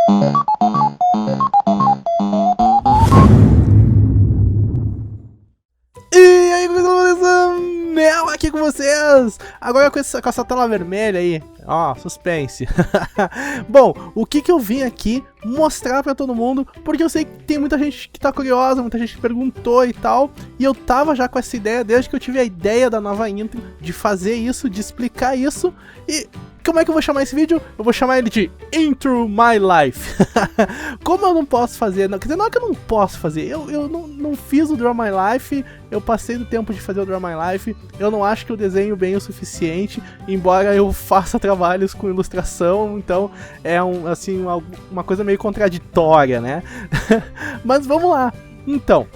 E aí, beleza? Mel aqui com vocês! Agora com essa tela vermelha aí, ó, suspense. Bom, o que eu vim aqui mostrar pra todo mundo, porque eu sei que tem muita gente que tá curiosa, muita gente que perguntou e tal, e eu tava já com essa ideia desde que eu tive a ideia da nova intro, de fazer isso, de explicar isso, e como é que eu vou chamar esse vídeo? Eu vou chamar ele de Intro My Life. Como eu não posso fazer, não, quer dizer, não é que eu não posso fazer, eu não fiz o Draw My Life, eu passei do tempo de fazer o Draw My Life, eu não acho que eu desenho bem o suficiente, embora eu faça trabalhos com ilustração, então é uma coisa meio contraditória, né? Mas vamos lá. Então,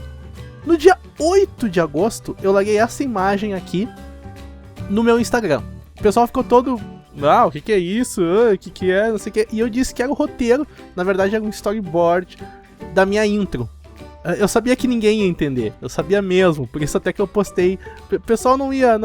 no dia 8 de agosto, eu larguei essa imagem aqui no meu Instagram. O pessoal ficou todo... Ah, o que é isso? O que é? Não sei o que. E eu disse que era o roteiro, na verdade era um storyboard da minha intro. Eu sabia que ninguém ia entender, eu sabia mesmo, por isso até que eu postei. O pessoal não ia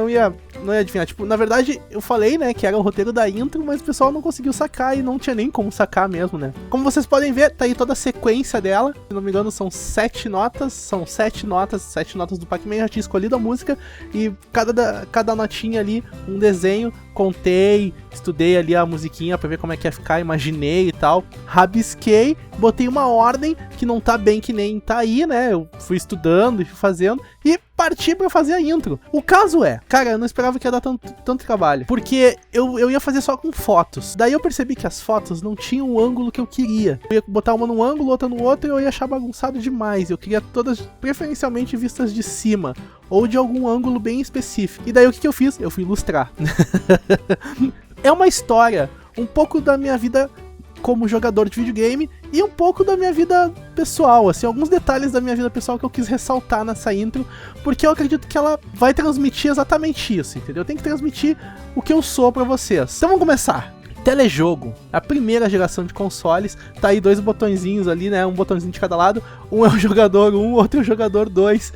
adivinhar, tipo, na verdade eu falei, né, que era o roteiro da intro, mas o pessoal não conseguiu sacar e não tinha nem como sacar mesmo, né. Como vocês podem ver, tá aí toda a sequência dela, se não me engano são 7 notas, 7 notas do Pac-Man, já tinha escolhido a música e cada notinha ali, um desenho, contei, estudei ali a musiquinha pra ver como é que ia ficar, imaginei e tal, rabisquei, botei uma ordem que não tá bem que nem tá aí, né, eu fui estudando e fui fazendo e parti pra fazer a intro. O caso é, cara, eu não esperava que ia dar tanto trabalho, porque eu ia fazer só com fotos, daí eu percebi que as fotos não tinham o ângulo que eu queria, eu ia botar uma num ângulo, outra no outro e eu ia achar bagunçado demais, eu queria todas preferencialmente vistas de cima, ou de algum ângulo bem específico, e daí o que eu fiz? Eu fui ilustrar. É uma história, um pouco da minha vida como jogador de videogame e um pouco da minha vida pessoal, assim, alguns detalhes da minha vida pessoal que eu quis ressaltar nessa intro, porque eu acredito que ela vai transmitir exatamente isso, entendeu? Tem que transmitir o que eu sou pra vocês. Então vamos começar. Telejogo, a primeira geração de consoles, tá aí 2 botõezinhos ali, né, um botãozinho de cada lado, um é o jogador 1, outro é o jogador 2,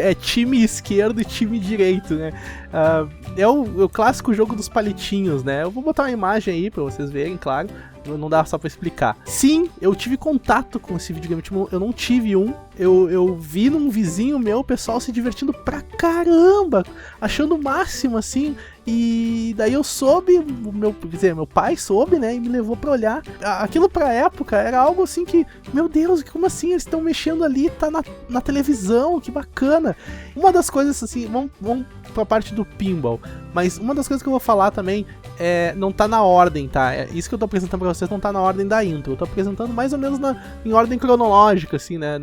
é time esquerdo e time direito, né, é o clássico jogo dos palitinhos, né, eu vou botar uma imagem aí pra vocês verem, claro, não dá só pra explicar. Sim, eu tive contato com esse videogame, tipo, eu não tive um, eu vi num vizinho meu o pessoal se divertindo pra caramba, achando o máximo, assim, e daí eu soube, meu pai soube, né, e me levou pra olhar. Aquilo pra época era algo assim que, meu Deus, como assim, eles estão mexendo ali, tá na televisão, que bacana. Uma das coisas, assim, vamos pra parte do pinball, mas uma das coisas que eu vou falar também não tá na ordem, tá? Isso que eu tô apresentando pra vocês não tá na ordem da intro, eu tô apresentando mais ou menos em ordem cronológica, assim, né,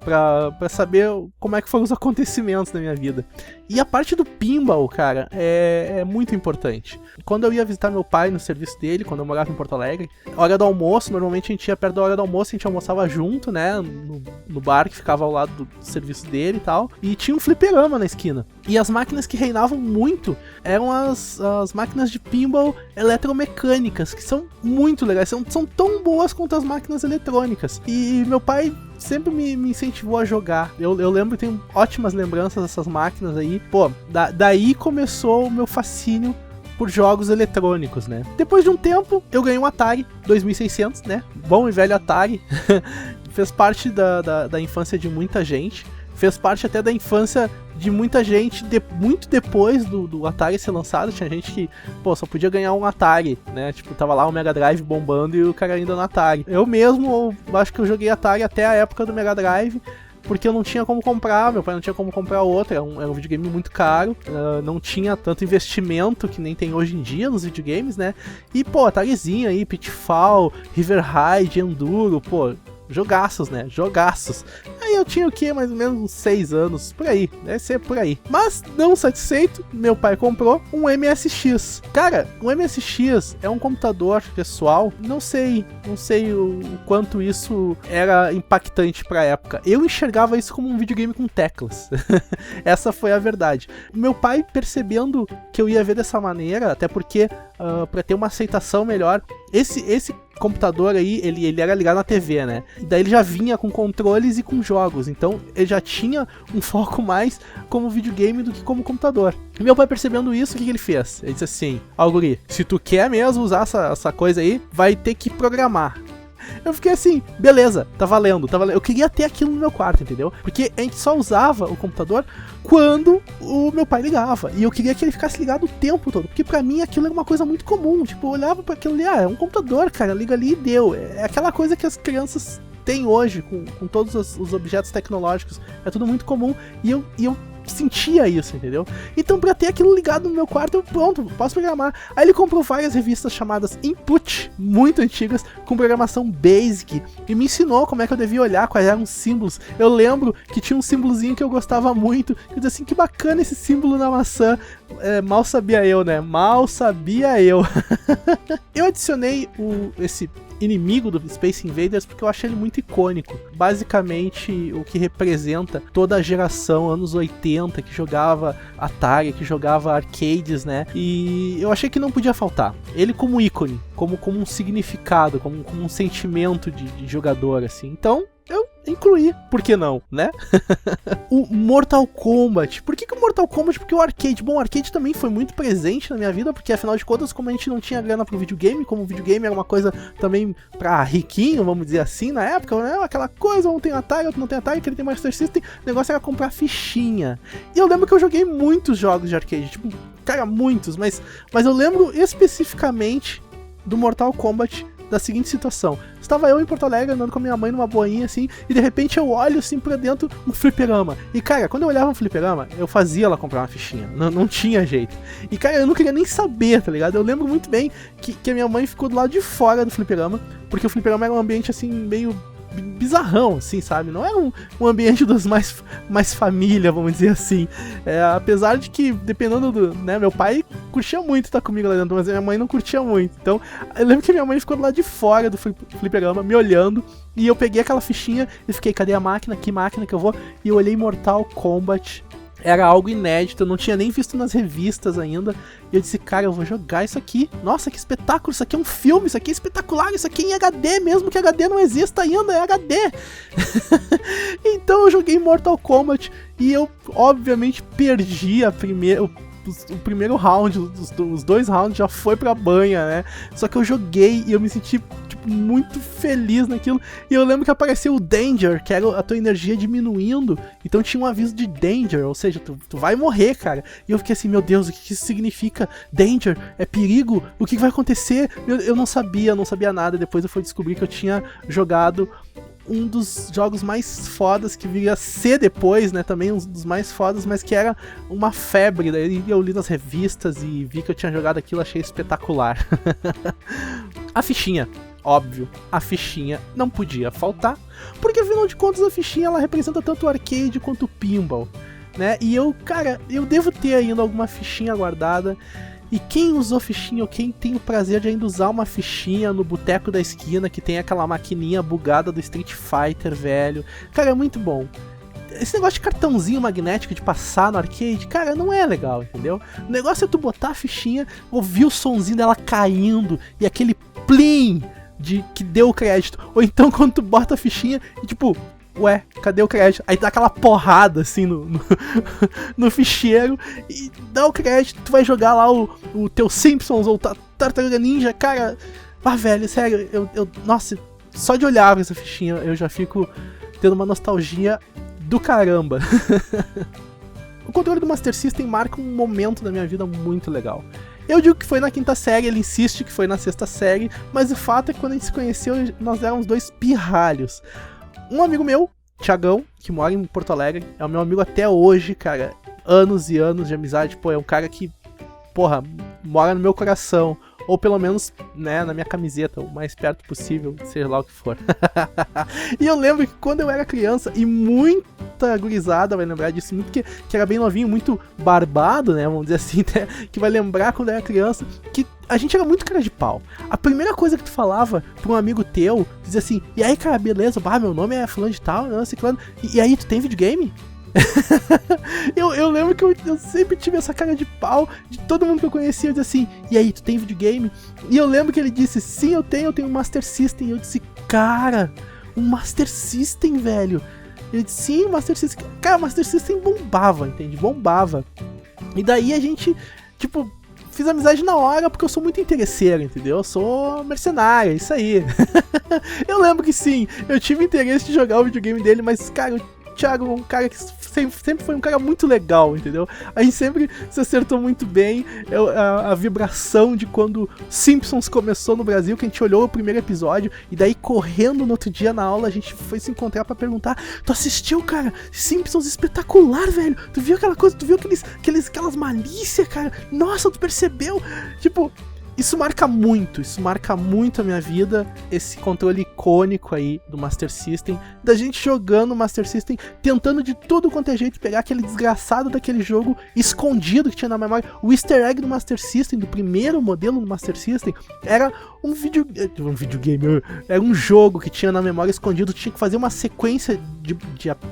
pra saber como é que foram os acontecimentos da minha vida. E a parte do pinball, cara, é muito importante. Quando eu ia visitar meu pai no serviço dele, quando eu morava em Porto Alegre, hora do almoço, normalmente a gente ia perto da hora do almoço, a gente almoçava junto, né, no bar que ficava ao lado do serviço dele e tal, e tinha um fliperama na esquina. E as máquinas que reinavam muito eram as máquinas de pinball eletromecânicas, que são muito legais, são tão boas quanto as máquinas eletrônicas. E meu pai sempre me incentivou a jogar. Eu lembro que tenho ótimas lembranças dessas máquinas aí. Pô, daí começou o meu fascínio por jogos eletrônicos, né? Depois de um tempo, eu ganhei um Atari 2600, né? Bom e velho Atari. Fez parte da infância de muita gente. Fez parte até da infância de muita gente muito depois do Atari ser lançado. Tinha gente que, pô, só podia ganhar um Atari, né? Tipo, tava lá o Mega Drive bombando e o cara ainda no Atari. Eu mesmo, acho que eu joguei Atari até a época do Mega Drive, porque eu não tinha como comprar, meu pai não tinha como comprar outro, era um videogame muito caro, não tinha tanto investimento que nem tem hoje em dia nos videogames, né? E, pô, Atarizinho aí, Pitfall, River Raid, Enduro, pô, jogaços, né? Jogaços. Aí eu tinha o que? Mais ou menos uns 6 anos, por aí, deve ser por aí. Mas, não satisfeito, meu pai comprou um MSX. Cara, o MSX é um computador pessoal, não sei o quanto isso era impactante pra época. Eu enxergava isso como um videogame com teclas. Essa foi a verdade. Meu pai, percebendo que eu ia ver dessa maneira, até porque, pra ter uma aceitação melhor, esse computador aí, ele era ligado na TV, né? E daí ele já vinha com controles e com jogos, então ele já tinha um foco mais como videogame do que como computador. E meu pai, percebendo isso, o que ele fez? Ele disse assim: ó, guri, se tu quer mesmo usar essa coisa aí, vai ter que programar. Eu fiquei assim, beleza, tá valendo. Eu queria ter aquilo no meu quarto, entendeu? Porque a gente só usava o computador quando o meu pai ligava. E eu queria que ele ficasse ligado o tempo todo. Porque pra mim aquilo era uma coisa muito comum. Tipo, eu olhava pra aquilo ali, é um computador, cara, liga ali e deu. É aquela coisa que as crianças têm hoje com todos os objetos tecnológicos. É tudo muito comum. E eu sentia isso, entendeu? Então pra ter aquilo ligado no meu quarto, eu pronto, posso programar. Aí ele comprou várias revistas chamadas Input, muito antigas, com programação Basic, e me ensinou como é que eu devia olhar, quais eram os símbolos. Eu lembro que tinha um símbolozinho que eu gostava muito, que eu dizia assim, que bacana esse símbolo na maçã. Mal sabia eu, né? Mal sabia eu. Eu adicionei esse inimigo do Space Invaders porque eu achei ele muito icônico. Basicamente, o que representa toda a geração anos 80 que jogava Atari, que jogava arcades, né? E eu achei que não podia faltar. Ele como ícone, como um significado, como um sentimento de jogador, assim. Então, eu incluí, por que não, né? O Mortal Kombat. Por que o Mortal Kombat? Porque o arcade. Bom, o arcade também foi muito presente na minha vida, porque afinal de contas, como a gente não tinha grana pro videogame, como o videogame era uma coisa também pra riquinho, vamos dizer assim, na época, né? Aquela coisa, um tem Atari, outro não tem Atari, aquele tem Master System, o negócio era comprar fichinha. E eu lembro que eu joguei muitos jogos de arcade, tipo, cara, muitos, mas eu lembro especificamente do Mortal Kombat da seguinte situação. Estava eu em Porto Alegre andando com a minha mãe numa boinha assim, e de repente eu olho assim pra dentro um fliperama. E cara, quando eu olhava um fliperama, eu fazia ela comprar uma fichinha. Não tinha jeito. E cara, eu não queria nem saber, tá ligado? Eu lembro muito bem que a minha mãe ficou do lado de fora do fliperama, porque o fliperama era um ambiente assim, meio bizarrão, assim, sabe? Não é um ambiente dos mais família, vamos dizer assim. Apesar de que, dependendo do, né, meu pai curtia muito estar comigo lá dentro, mas minha mãe não curtia muito. Então, eu lembro que minha mãe ficou do lado de fora do fliperama, me olhando, e eu peguei aquela fichinha e fiquei, cadê a máquina? Que máquina que eu vou? E eu olhei Mortal Kombat. Era algo inédito, eu não tinha nem visto nas revistas ainda. E eu disse, cara, eu vou jogar isso aqui. Nossa, que espetáculo, isso aqui é um filme, isso aqui é espetacular, isso aqui é em HD, mesmo que HD não exista ainda, é HD. Então eu joguei Mortal Kombat e eu, obviamente, perdi o primeiro round, os 2 rounds já foi pra banha, né? Só que eu joguei e eu me senti, tipo, muito feliz naquilo. E eu lembro que apareceu o Danger, que era a tua energia diminuindo. Então tinha um aviso de Danger, ou seja, tu vai morrer, cara. E eu fiquei assim, meu Deus, o que isso significa? Danger? É perigo? O que vai acontecer? Eu não sabia nada. Depois eu fui descobrir que eu tinha jogado um dos jogos mais fodas que viria a ser depois, né, também um dos mais fodas, mas que era uma febre. Daí eu li nas revistas e vi que eu tinha jogado aquilo, achei espetacular. A fichinha, óbvio, a fichinha não podia faltar, porque afinal de contas a fichinha ela representa tanto o arcade quanto o pinball, né, e eu devo ter ainda alguma fichinha guardada. E quem usou fichinha, ou quem tem o prazer de ainda usar uma fichinha no boteco da esquina, que tem aquela maquininha bugada do Street Fighter, velho. Cara, é muito bom. Esse negócio de cartãozinho magnético de passar no arcade, cara, não é legal, entendeu? O negócio é tu botar a fichinha, ouvir o sonzinho dela caindo, e aquele plim que deu o crédito. Ou então quando tu bota a fichinha e tipo, ué, cadê o crédito? Aí dá aquela porrada assim no ficheiro e dá o crédito, tu vai jogar lá o teu Simpsons ou Tartaruga Ninja, cara. Ah, velho, sério, nossa, só de olhar essa fichinha eu já fico tendo uma nostalgia do caramba. O controle do Master System marca um momento da minha vida muito legal. Eu digo que foi na 5ª série, ele insiste que foi na 6ª série, mas o fato é que quando a gente se conheceu, nós éramos 2 pirralhos. Um amigo meu, Thiagão, que mora em Porto Alegre, é o meu amigo até hoje, cara. Anos e anos de amizade, pô, é um cara que, porra, mora no meu coração. Ou pelo menos, né, na minha camiseta, o mais perto possível, seja lá o que for. E eu lembro que quando eu era criança, e muita gurizada vai lembrar disso, muito que era bem novinho, muito barbado, né, vamos dizer assim, que vai lembrar quando era criança, que a gente era muito cara de pau. A primeira coisa que tu falava pra um amigo teu, dizia assim, e aí, cara, beleza, meu nome é fulano de tal, não, ciclano, e aí, tu tem videogame? eu lembro que eu sempre tive essa cara de pau de todo mundo que eu conhecia. Eu disse assim, e aí, tu tem videogame? E eu lembro que ele disse, sim, eu tenho um Master System. E eu disse, cara, um Master System, velho. Ele disse, sim, Master System. Cara, o Master System bombava, entende? Bombava. E daí a gente, tipo, fiz amizade na hora porque eu sou muito interesseiro, entendeu? Eu sou mercenário, isso aí. Eu lembro que sim, eu tive interesse de jogar o videogame dele, mas, cara, o Thiago é um cara que sempre foi um cara muito legal, entendeu? A gente sempre se acertou muito bem. A vibração de quando Simpsons começou no Brasil, que a gente olhou o primeiro episódio, e daí correndo no outro dia na aula, a gente foi se encontrar pra perguntar: tu assistiu, cara? Simpsons espetacular, velho! Tu viu aquela coisa? Tu viu aquelas malícias, cara? Nossa, tu percebeu? Tipo... Isso marca muito a minha vida, esse controle icônico aí do Master System, da gente jogando o Master System, tentando de tudo quanto é jeito pegar aquele desgraçado daquele jogo escondido que tinha na memória. O easter egg do Master System, do primeiro modelo do Master System, era um videogame, era um jogo que tinha na memória escondido, tinha que fazer uma sequência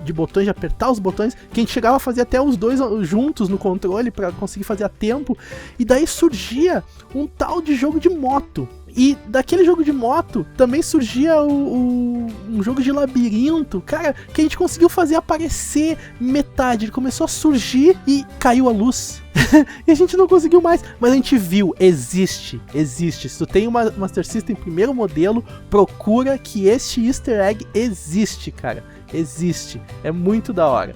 de botões, de apertar os botões, que a gente chegava a fazer até os dois juntos no controle pra conseguir fazer a tempo, e daí surgia um tal de jogo de moto. E daquele jogo de moto também surgia um jogo de labirinto, cara, que a gente conseguiu fazer aparecer metade. Ele começou a surgir e caiu a luz. E a gente não conseguiu mais, mas a gente viu, existe. Se tu tem uma Master System primeiro modelo, procura que este easter egg existe, cara. Existe, é muito da hora.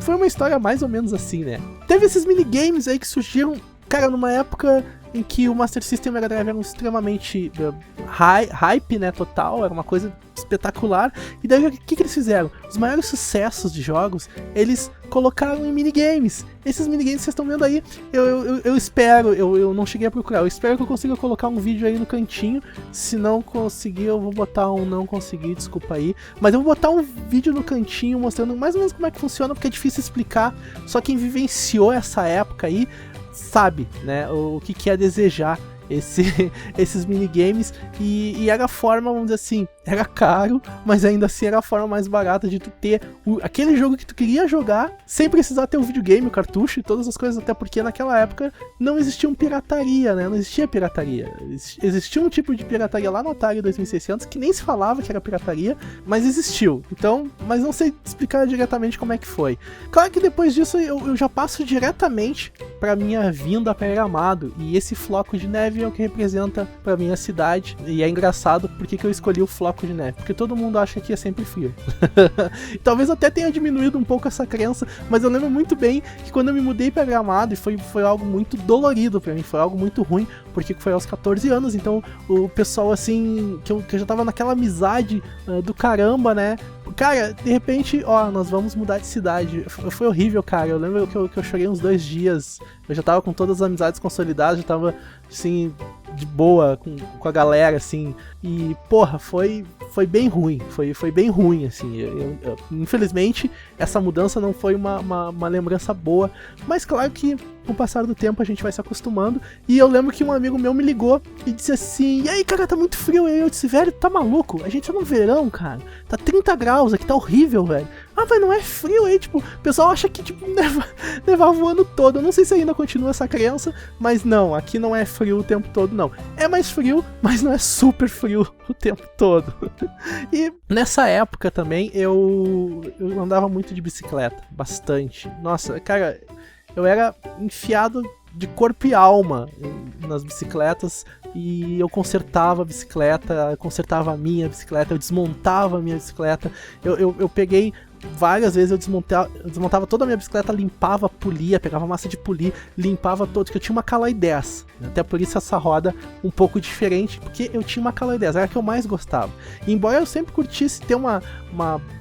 Foi uma história mais ou menos assim, né? Teve esses minigames aí que surgiram, cara, numa época em que o Master System e o Mega Drive eram extremamente hype, né, total, era uma coisa espetacular. E daí o que eles fizeram? Os maiores sucessos de jogos, eles colocaram em minigames. Esses minigames que vocês estão vendo aí, eu espero, eu não cheguei a procurar, eu espero que eu consiga colocar um vídeo aí no cantinho. Se não conseguir, eu vou botar um não consegui, desculpa aí. Mas eu vou botar um vídeo no cantinho mostrando mais ou menos como é que funciona, porque é difícil explicar. Só quem vivenciou essa época aí sabe, né, o que é desejar esses minigames, e era a forma, vamos dizer assim, era caro, mas ainda assim era a forma mais barata de tu ter aquele jogo que tu queria jogar sem precisar ter o videogame, o cartucho e todas as coisas, até porque naquela época não existia pirataria, né? Não existia pirataria. Existia um tipo de pirataria lá no Atari 2600 que nem se falava que era pirataria, mas existiu. Então, mas não sei explicar diretamente como é que foi. Claro que depois disso eu já passo diretamente pra minha vinda para Gramado, e esse floco de neve é o que representa pra minha cidade. E é engraçado porque que eu escolhi o floco de neve, porque todo mundo acha que é sempre frio. Talvez até tenha diminuído um pouco essa crença, mas eu lembro muito bem que quando eu me mudei pra Gramado, e foi algo muito dolorido pra mim, foi algo muito ruim, porque foi aos 14 anos, então o pessoal assim, que eu já tava naquela amizade do caramba, né? Cara, de repente, nós vamos mudar de cidade. Foi horrível, cara. Eu lembro que eu chorei uns 2 dias. Eu já tava com todas as amizades consolidadas, já tava, assim, de boa com a galera, assim. E, porra, foi bem ruim. Foi bem ruim, assim. Infelizmente, essa mudança não foi uma lembrança boa. Mas claro que, com o passar do tempo, a gente vai se acostumando. E eu lembro que um amigo meu me ligou e disse assim: e aí, cara, tá muito frio. E eu disse: velho, tá maluco? A gente tá no verão, cara. Tá 30 graus aqui, tá horrível, velho. Ah, mas não é frio aí, tipo, o pessoal acha que, tipo, nevava o ano todo. Eu não sei se ainda continua essa crença, mas não, aqui não é frio o tempo todo, não. É mais frio, mas não é super frio o tempo todo. E nessa época também, eu andava muito de bicicleta, bastante. Nossa, cara, eu era enfiado de corpo e alma nas bicicletas, e eu consertava a bicicleta, eu consertava a minha bicicleta, eu desmontava a minha bicicleta, eu peguei várias vezes, eu desmontava toda a minha bicicleta, limpava, polia, pegava massa de polir, limpava todo, porque eu tinha uma Caloi 10, até por isso essa roda um pouco diferente, porque eu tinha uma Caloi 10, era a que eu mais gostava. E embora eu sempre curtisse ter uma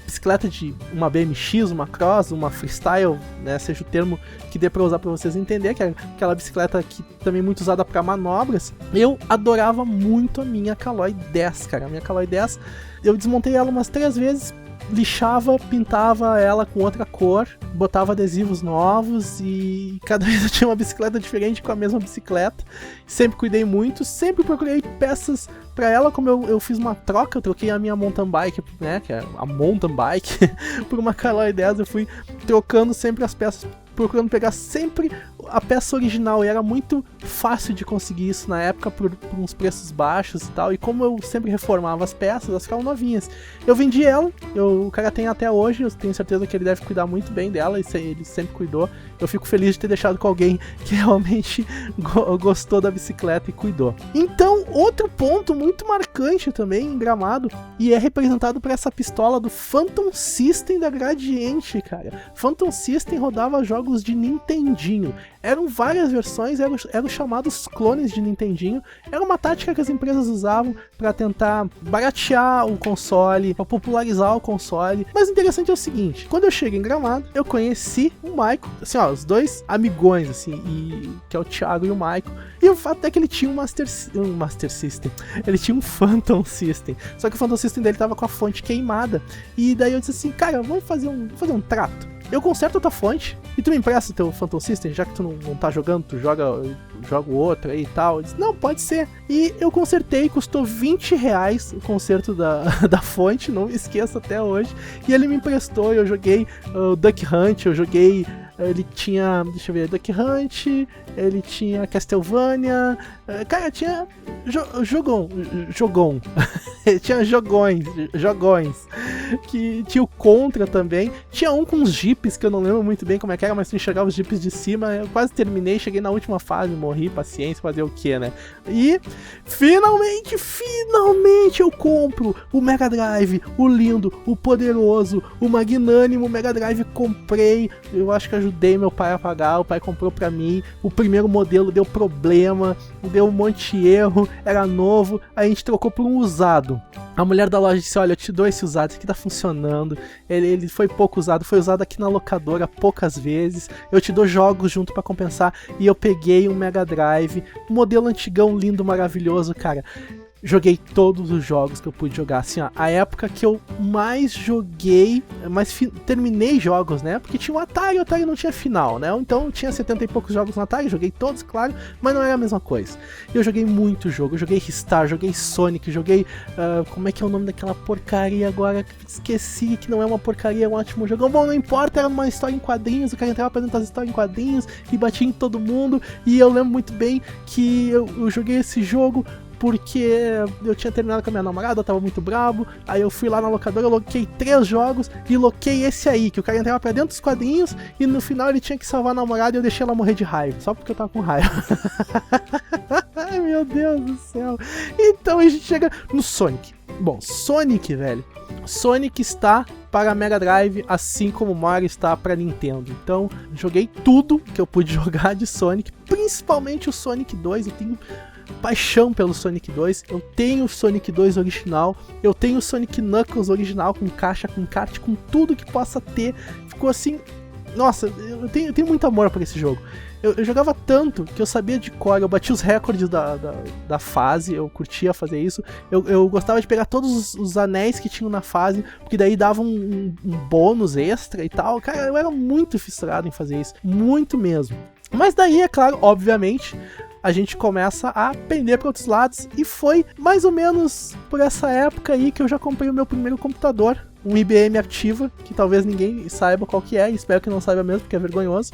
bicicleta de uma BMX, uma Cross, uma Freestyle, né, seja o termo que dê pra usar pra vocês entenderem, que é aquela bicicleta que também é muito usada pra manobras, eu adorava muito a minha Caloi 10, cara. A minha Caloi 10, eu desmontei ela umas 3 vezes, lixava, pintava ela com outra cor, botava adesivos novos, e cada vez eu tinha uma bicicleta diferente com a mesma bicicleta. Sempre cuidei muito, sempre procurei peças pra ela. Como eu fiz uma troca, eu troquei a minha mountain bike, né, que é a mountain bike, por uma Caloi 10, eu fui trocando sempre as peças, procurando pegar sempre a peça original e era muito fácil de conseguir isso na época por uns preços baixos e tal, e como eu sempre reformava as peças, elas ficavam novinhas. Eu vendi ela, o cara tem até hoje, eu tenho certeza que ele deve cuidar muito bem dela, ele sempre cuidou. Eu fico feliz de ter deixado com alguém que realmente gostou da bicicleta e cuidou. Então, outro ponto muito marcante também em Gramado, e é representado por essa pistola do Phantom System da Gradiente, cara. Phantom System rodava jogos de Nintendinho. Eram várias versões, eram chamados clones de Nintendinho. Era uma tática que as empresas usavam para tentar baratear o console, para popularizar o console. Mas o interessante é o seguinte, quando eu cheguei em Gramado, eu conheci o Michael, assim, ó, os dois amigões, assim, que é o Thiago e o Michael. E o fato é que ele tinha um Master System, ele tinha um Phantom System, só que o Phantom System dele tava com a fonte queimada. E daí eu disse assim, cara, vamos fazer um trato. Eu conserto a tua fonte e tu me empresta o teu Phantom System, já que tu não tá jogando, tu joga o outro aí e tal. Eu disse, não, pode ser. E eu consertei, custou R$20 o conserto da fonte, não me esqueço até hoje. E ele me emprestou, eu joguei o Duck Hunt, eu joguei... Ele tinha, deixa eu ver, Duck Hunt, ele tinha Castlevania, cara, tinha Jogon, tinha jogões, que tinha o Contra também, tinha um com os jipes, que eu não lembro muito bem como é que era, mas tu enxergava os jipes de cima, eu quase terminei, cheguei na última fase, morri, paciência, fazer o que, né? E finalmente eu compro o Mega Drive, o lindo, o poderoso, o magnânimo Mega Drive, comprei, eu acho que ajudei meu pai a pagar, o pai comprou pra mim, o primeiro modelo deu problema, deu um monte de erro, era novo, aí a gente trocou por um usado. A mulher da loja disse, olha, eu te dou esse usado, esse aqui tá funcionando, ele foi pouco usado, foi usado aqui na locadora poucas vezes, eu te dou jogos junto pra compensar, e eu peguei um Mega Drive, um modelo antigão, lindo, maravilhoso, cara. Joguei todos os jogos que eu pude jogar, assim, ó, a época que eu mais joguei, terminei jogos, né, porque tinha o Atari não tinha final, né, então tinha 70 e poucos jogos no Atari, joguei todos, claro, mas não era a mesma coisa. Eu joguei muito jogo, eu joguei Ristar, joguei Sonic, joguei, como é que é o nome daquela porcaria agora, esqueci, que não é uma porcaria, é um ótimo jogo, bom, não importa, era uma história em quadrinhos, o cara entrava apresentando as histórias em quadrinhos, e batia em todo mundo, e eu lembro muito bem que eu joguei esse jogo, porque eu tinha terminado com a minha namorada, eu tava muito brabo, aí eu fui lá na locadora, eu loquei 3 jogos e loquei esse aí, que o cara entrava pra dentro dos quadrinhos e no final ele tinha que salvar a namorada e eu deixei ela morrer de raiva, só porque eu tava com raiva. Ai meu Deus do céu. Então a gente chega no Sonic. Bom, Sonic, velho. Sonic está para Mega Drive, assim como Mario está para Nintendo. Então, joguei tudo que eu pude jogar de Sonic, principalmente o Sonic 2, eu tenho paixão pelo Sonic 2, eu tenho o Sonic 2 original, eu tenho o Sonic Knuckles original, com caixa, com kart, com tudo que possa ter, ficou assim, nossa, eu tenho muito amor por esse jogo. Eu jogava tanto que eu sabia de cor, eu bati os recordes da fase, eu curtia fazer isso, eu gostava de pegar todos os anéis que tinham na fase, porque daí dava um bônus extra e tal, cara, eu era muito fissurado em fazer isso, muito mesmo. Mas daí, é claro, obviamente, a gente começa a pender para outros lados, e foi mais ou menos por essa época aí que eu já comprei o meu primeiro computador, um IBM Activa, que talvez ninguém saiba qual que é, espero que não saiba mesmo, porque é vergonhoso,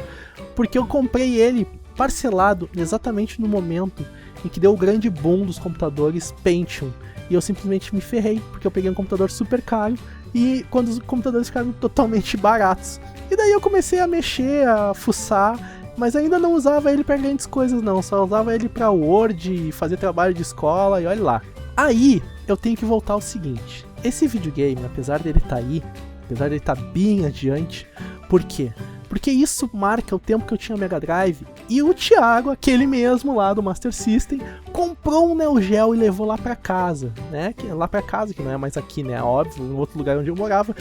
porque eu comprei ele parcelado exatamente no momento em que deu o grande boom dos computadores Pentium, e eu simplesmente me ferrei, porque eu peguei um computador super caro, e quando os computadores ficaram totalmente baratos. E daí eu comecei a mexer, a fuçar, mas ainda não usava ele para grandes coisas não, só usava ele para Word, fazer trabalho de escola e olha lá. Aí eu tenho que voltar ao seguinte, esse videogame, apesar dele estar aí, apesar dele estar bem adiante, por quê? Porque isso marca o tempo que eu tinha Mega Drive e o Thiago, aquele mesmo lá do Master System, comprou um Neo Geo e levou lá pra casa, né? Lá pra casa, que não é mais aqui, né? Óbvio, no outro lugar onde eu morava,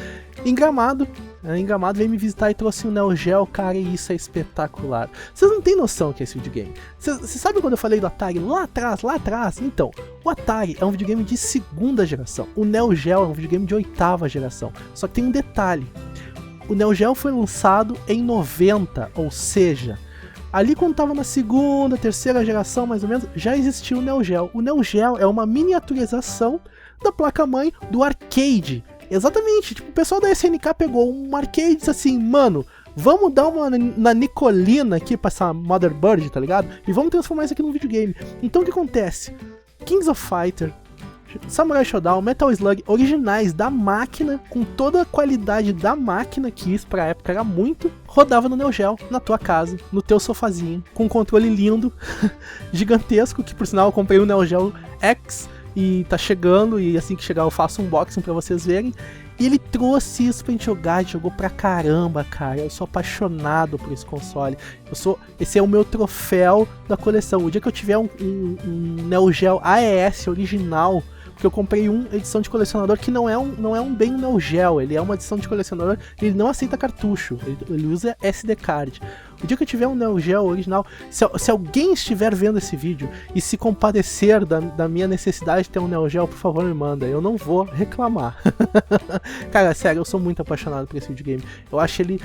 em Gramado. Em Gramado veio me visitar e trouxe um Neo Geo, cara, e isso é espetacular. Vocês não têm noção que é esse videogame. Vocês sabem quando eu falei do Atari lá atrás? Então, o Atari é um videogame de 2ª geração. O Neo Geo é um videogame de 8ª geração. Só que tem um detalhe. O Neo Geo foi lançado em 90, ou seja, ali quando estava na 2ª, 3ª geração mais ou menos, já existia o Neo Geo. O Neo Geo é uma miniaturização da placa-mãe do arcade. Exatamente, tipo, o pessoal da SNK pegou um arcade e disse assim, mano, vamos dar uma na Nicolina aqui pra essa Motherboard, tá ligado? E vamos transformar isso aqui num videogame. Então o que acontece? Kings of Fighter, Samurai Shodown, Metal Slug, originais da máquina, com toda a qualidade da máquina, que isso pra época era muito, rodava no Neo Geo, na tua casa, no teu sofazinho, com um controle lindo, gigantesco, que por sinal eu comprei o Neo Geo X, e tá chegando, e assim que chegar eu faço um unboxing pra vocês verem. E ele trouxe isso pra gente jogar, jogou pra caramba, cara. Eu sou apaixonado por esse console. Esse é o meu troféu da coleção. O dia que eu tiver um Neo Geo AES original, porque eu comprei uma edição de colecionador que não é um bem Neo Geo, ele é uma edição de colecionador, ele não aceita cartucho, ele usa SD card. O dia que eu tiver um Neo Geo original, se alguém estiver vendo esse vídeo e se compadecer da minha necessidade de ter um Neo Geo, por favor me manda, eu não vou reclamar. Cara, sério, eu sou muito apaixonado por esse videogame. Eu acho ele,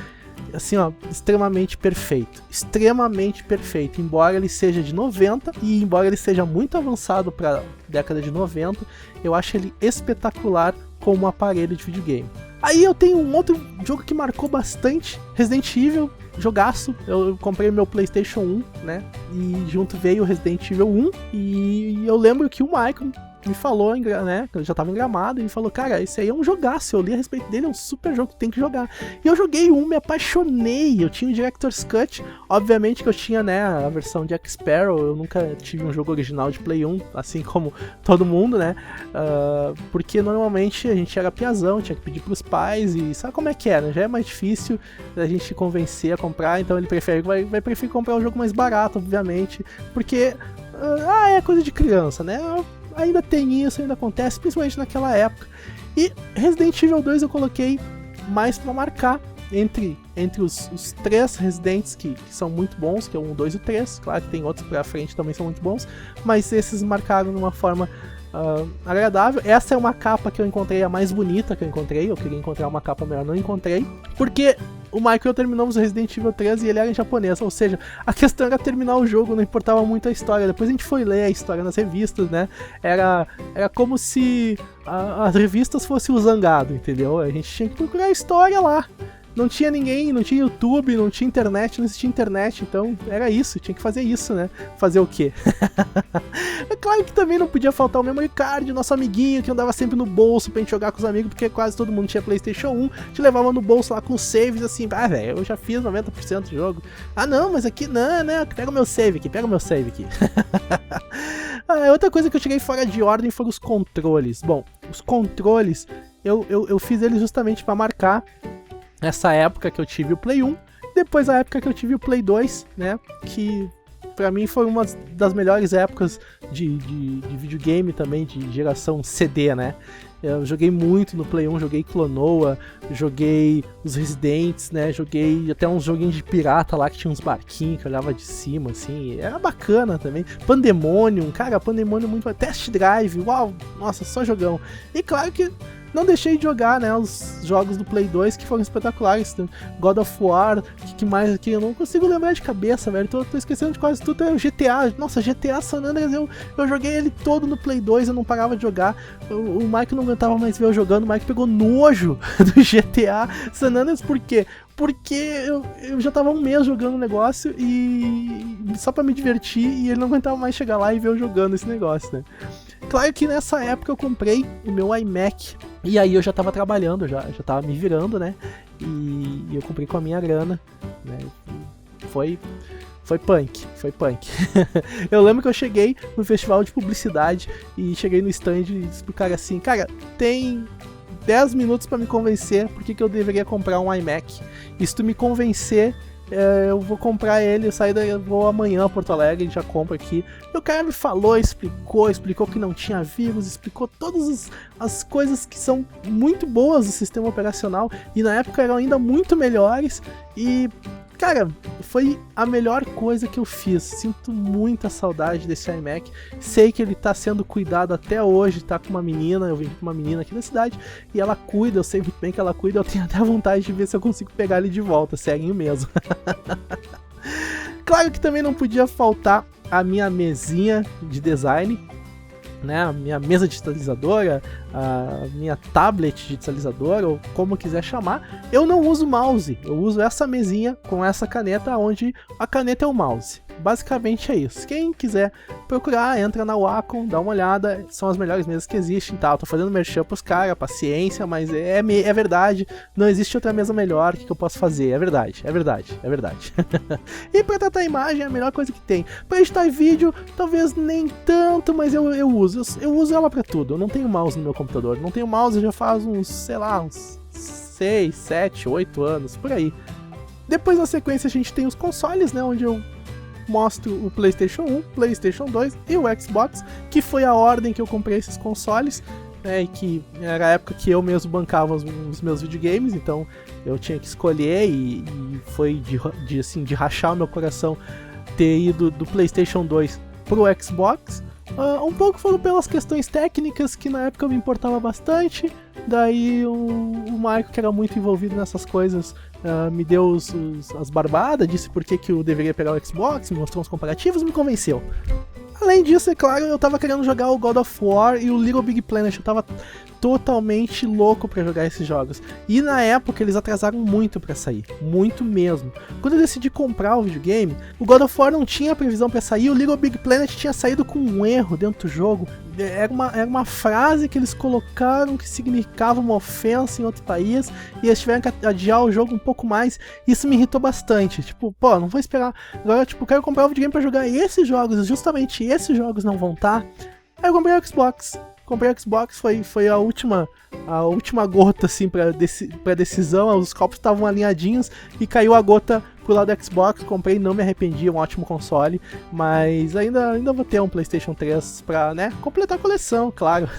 assim, ó, extremamente perfeito. Extremamente perfeito. Embora ele seja de 90 e embora ele seja muito avançado para década de 90, eu acho ele espetacular como aparelho de videogame. Aí eu tenho um outro jogo que marcou bastante, Resident Evil, jogaço. Eu comprei meu PlayStation 1, né? E junto veio o Resident Evil 1 e eu lembro que o Michael me falou, né, que eu já tava em Gramado, e me falou, cara, esse aí é um jogaço, eu li a respeito dele, é um super jogo que tem que jogar. E eu joguei me apaixonei, eu tinha o Director's Cut, obviamente que eu tinha, né, a versão de X-Sparrow, eu nunca tive um jogo original de Play 1, assim como todo mundo, né, porque normalmente a gente era piazão, tinha que pedir pros pais, e sabe como é que é, né, já é mais difícil a gente convencer a comprar, então ele vai preferir comprar um jogo mais barato, obviamente, porque, é coisa de criança, né, ainda tem isso, ainda acontece, principalmente naquela época. E Resident Evil 2 eu coloquei mais pra marcar entre os três Residents que são muito bons, que é o 1, 2 e o 3. Claro que tem outros pra frente que também são muito bons, mas esses marcaram de uma forma agradável. Essa é uma capa que eu encontrei, a mais bonita que eu encontrei. Eu queria encontrar uma capa melhor, não encontrei, porque o Michael terminamos o Resident Evil 3 e ele era em japonês, ou seja, a questão era terminar o jogo, não importava muito a história. Depois a gente foi ler a história nas revistas, né? Era como se as revistas fossem o Zangado, entendeu? A gente tinha que procurar a história lá. Não tinha ninguém, não tinha YouTube, não tinha internet, não existia internet, então era isso, tinha que fazer isso, né? Fazer o quê? É claro que também não podia faltar o memory card, nosso amiguinho que andava sempre no bolso pra gente jogar com os amigos, porque quase todo mundo tinha PlayStation 1, te levava no bolso lá com saves assim, velho, eu já fiz 90% do jogo. Ah não, mas aqui não, pega o meu save aqui, outra coisa que eu tirei fora de ordem foram os controles. Bom, os controles, eu fiz eles justamente pra marcar essa época que eu tive o Play 1, depois a época que eu tive o Play 2, né, que pra mim foi uma das melhores épocas de videogame também, de geração CD, né. Eu joguei muito no Play 1, joguei Klonoa, joguei os Residents, né, joguei até uns joguinhos de pirata lá que tinha uns barquinhos que eu olhava de cima, assim, era bacana também. Pandemonium, cara, Pandemonium muito... Test Drive, uau, nossa, só jogão. E claro que não deixei de jogar, né, os jogos do Play 2 que foram espetaculares. God of War, que mais aqui? Eu não consigo lembrar de cabeça, velho. Tô esquecendo de quase tudo. É o GTA. Nossa, GTA San Andreas, eu joguei ele todo no Play 2, eu não parava de jogar. O Mike não aguentava mais ver eu jogando. O Mike pegou nojo do GTA San Andreas, por quê? Porque eu já tava um mês jogando o negócio e só pra me divertir, e ele não aguentava mais chegar lá e ver eu jogando esse negócio, né? Claro que nessa época eu comprei o meu iMac, e aí eu já tava trabalhando, já tava me virando, né? E eu comprei com a minha grana, né? Foi punk. Eu lembro que eu cheguei no festival de publicidade e cheguei no stand e disse pro cara assim, cara, tem 10 minutos pra me convencer por que eu deveria comprar um iMac. E se tu me convencer, eu vou comprar ele, eu vou amanhã a Porto Alegre, já compro aqui. E o cara me falou, explicou que não tinha vírus, explicou todas as coisas que são muito boas do sistema operacional, e na época eram ainda muito melhores, e cara, foi a melhor coisa que eu fiz. Sinto muita saudade desse iMac. Sei que ele tá sendo cuidado até hoje, tá com uma menina, eu vim com uma menina aqui na cidade, e ela cuida, eu sei muito bem que ela cuida, eu tenho até vontade de ver se eu consigo pegar ele de volta, sério mesmo. Claro que também não podia faltar a minha mesinha de design. né, a minha mesa digitalizadora, a minha tablet digitalizadora, ou como quiser chamar, eu não uso mouse, eu uso essa mesinha com essa caneta, onde a caneta é o mouse. Basicamente é isso. Quem quiser procurar, entra na Wacom, dá uma olhada, são as melhores mesas que existem, tá? Eu tô fazendo merchan pros caras, paciência, mas é verdade, não existe outra mesa melhor, o que eu posso fazer? É verdade. E pra tratar a imagem é a melhor coisa que tem. Pra editar vídeo, talvez nem tanto, mas eu uso ela pra tudo. Eu não tenho mouse no meu computador, não tenho mouse já faz uns, sei lá, uns 6, 7, 8 anos, por aí. Depois na sequência a gente tem os consoles, né, onde eu mostro o PlayStation 1, PlayStation 2 e o Xbox, que foi a ordem que eu comprei esses consoles, né, e que era a época que eu mesmo bancava os meus videogames, então eu tinha que escolher e foi de rachar o meu coração ter ido do PlayStation 2 pro Xbox. Um pouco foram pelas questões técnicas, que na época eu me importava bastante, daí o Michael, que era muito envolvido nessas coisas, me deu as barbadas, disse por que eu deveria pegar o Xbox, me mostrou uns comparativos e me convenceu. Além disso, é claro, eu tava querendo jogar o God of War e o Little Big Planet, eu tava totalmente louco pra jogar esses jogos. E na época eles atrasaram muito pra sair, muito mesmo. Quando eu decidi comprar o videogame, o God of War não tinha previsão pra sair, o Little Big Planet tinha saído com um erro dentro do jogo. Era uma frase que eles colocaram que significava uma ofensa em outro país, e eles tiveram que adiar o jogo um pouco mais. Isso me irritou bastante. Tipo, pô, não vou esperar. Agora, tipo, quero comprar o videogame pra jogar esses jogos, e justamente esses jogos não vão estar. Aí eu comprei o Xbox. Comprei o Xbox, foi a última gota, assim, pra decisão. Os copos estavam alinhadinhos e caiu a gota pro lado do Xbox. Comprei, não me arrependi, é um ótimo console. Mas ainda vou ter um PlayStation 3 pra, né, completar a coleção, claro.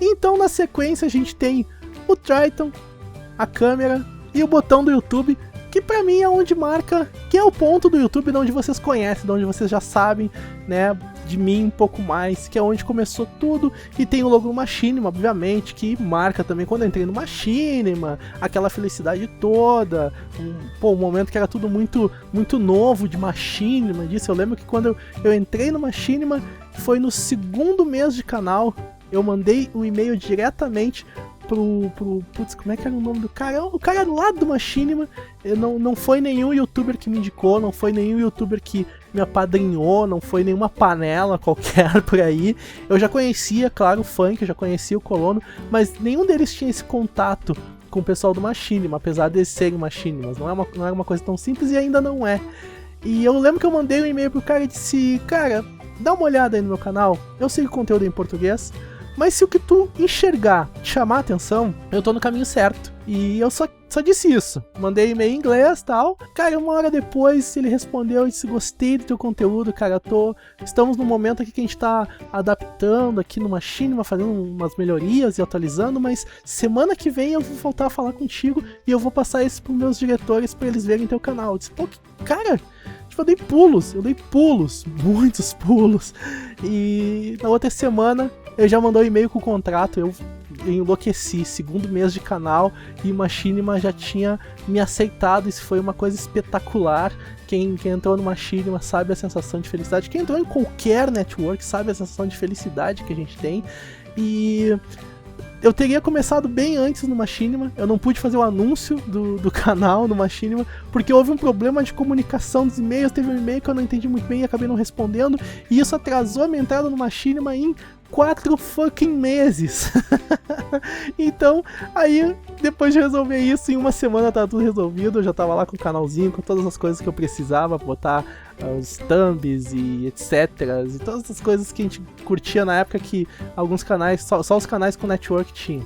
Então, na sequência, a gente tem o Triton, a câmera e o botão do YouTube, que pra mim é onde marca, que é o ponto do YouTube de onde vocês conhecem, de onde vocês já sabem, né, de mim um pouco mais, que é onde começou tudo. E tem o logo Machinima, obviamente, que marca também quando eu entrei no Machinima, aquela felicidade toda, um momento que era tudo muito, muito novo de Machinima, disso. Eu lembro que quando eu entrei no Machinima, foi no segundo mês de canal, eu mandei um e-mail diretamente putz, como é que era o nome do cara? O cara lá do Machinima. Não foi nenhum youtuber que me indicou, não foi nenhum youtuber que me apadrinhou, não foi nenhuma panela qualquer por aí. Eu já conhecia, claro, o Funk, eu já conhecia o Colono, mas nenhum deles tinha esse contato com o pessoal do Machinima, apesar de serem Machinimas. Não era uma coisa tão simples e ainda não é. E eu lembro que eu mandei um e-mail pro cara e disse: cara, dá uma olhada aí no meu canal, eu sei que o conteúdo é em português, mas se o que tu enxergar te chamar a atenção, eu tô no caminho certo. E eu só disse isso. Mandei e-mail em inglês e tal. Cara, uma hora depois ele respondeu e disse: gostei do teu conteúdo, cara. Estamos num momento aqui que a gente tá adaptando aqui no Machinima, fazendo umas melhorias e atualizando, mas semana que vem eu vou voltar a falar contigo e eu vou passar isso pros meus diretores pra eles verem teu canal. Eu disse: pô, cara, tipo, eu dei pulos, muitos pulos. E na outra semana ele já mandou um e-mail com o contrato, eu enlouqueci, segundo mês de canal, e o Machinima já tinha me aceitado. Isso foi uma coisa espetacular. Quem entrou no Machinima sabe a sensação de felicidade, quem entrou em qualquer network sabe a sensação de felicidade que a gente tem. E eu teria começado bem antes no Machinima, eu não pude fazer o anúncio do canal no Machinima, porque houve um problema de comunicação dos e-mails, teve um e-mail que eu não entendi muito bem e acabei não respondendo, e isso atrasou a minha entrada no Machinima em 4 fucking meses. Então, aí, depois de resolver isso, em uma semana tava tudo resolvido. Eu já tava lá com o canalzinho, com todas as coisas que eu precisava, botar os thumbs e etc. E todas as coisas que a gente curtia na época, que alguns canais, só os canais com network tinham.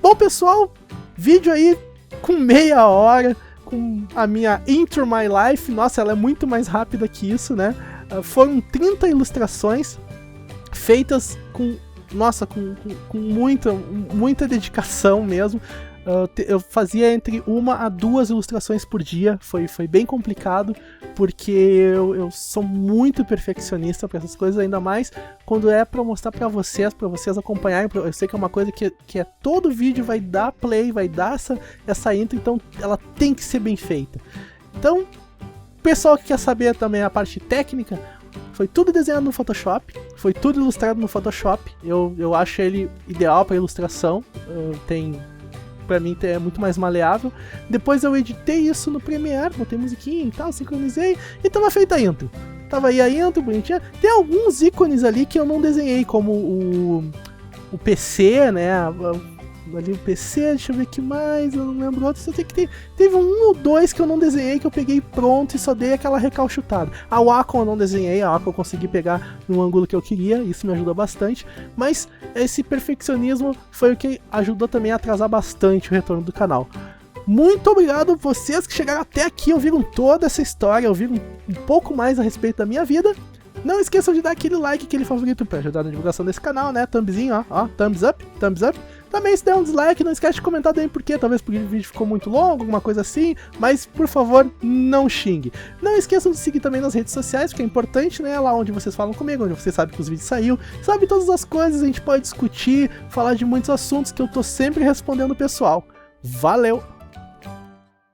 Bom, pessoal, vídeo aí com meia hora, com a minha Intro My Life. Nossa, ela é muito mais rápida que isso, né? Foram 30 ilustrações feitas com muita dedicação mesmo. Eu fazia entre 1 a 2 ilustrações por dia, foi bem complicado, porque eu sou muito perfeccionista para essas coisas, ainda mais quando é para mostrar para vocês acompanharem. Eu sei que é uma coisa que todo vídeo vai dar play, vai dar essa intro, então ela tem que ser bem feita. Então, pessoal que quer saber também a parte técnica, Foi tudo desenhado no Photoshop, foi tudo ilustrado no Photoshop. Eu acho ele ideal para ilustração, pra mim é muito mais maleável. Depois eu editei isso no Premiere, botei musiquinha e tal, sincronizei e tava feita a intro. Tava aí a intro, bonitinha. Tem alguns ícones ali que eu não desenhei, como o PC, né? Ali o PC, deixa eu ver que mais, eu não lembro outro. Eu sei que teve um ou dois que eu não desenhei, que eu peguei pronto e só dei aquela recalchutada. A Wacom eu não desenhei, a Wacom eu consegui pegar no ângulo que eu queria, isso me ajuda bastante. Mas esse perfeccionismo foi o que ajudou também a atrasar bastante o retorno do canal. Muito obrigado vocês que chegaram até aqui, ouviram toda essa história, ouviram um pouco mais a respeito da minha vida. Não esqueçam de dar aquele like, aquele favorito pra ajudar na divulgação desse canal, né? Thumbzinho, ó, thumbs up, thumbs up. Também se der um dislike, não esquece de comentar também por quê, talvez porque o vídeo ficou muito longo, alguma coisa assim, mas por favor, não xingue. Não esqueçam de seguir também nas redes sociais, porque é importante, né? Lá onde vocês falam comigo, onde você sabe que os vídeos saíram, sabe todas as coisas, a gente pode discutir, falar de muitos assuntos que eu tô sempre respondendo o pessoal. Valeu!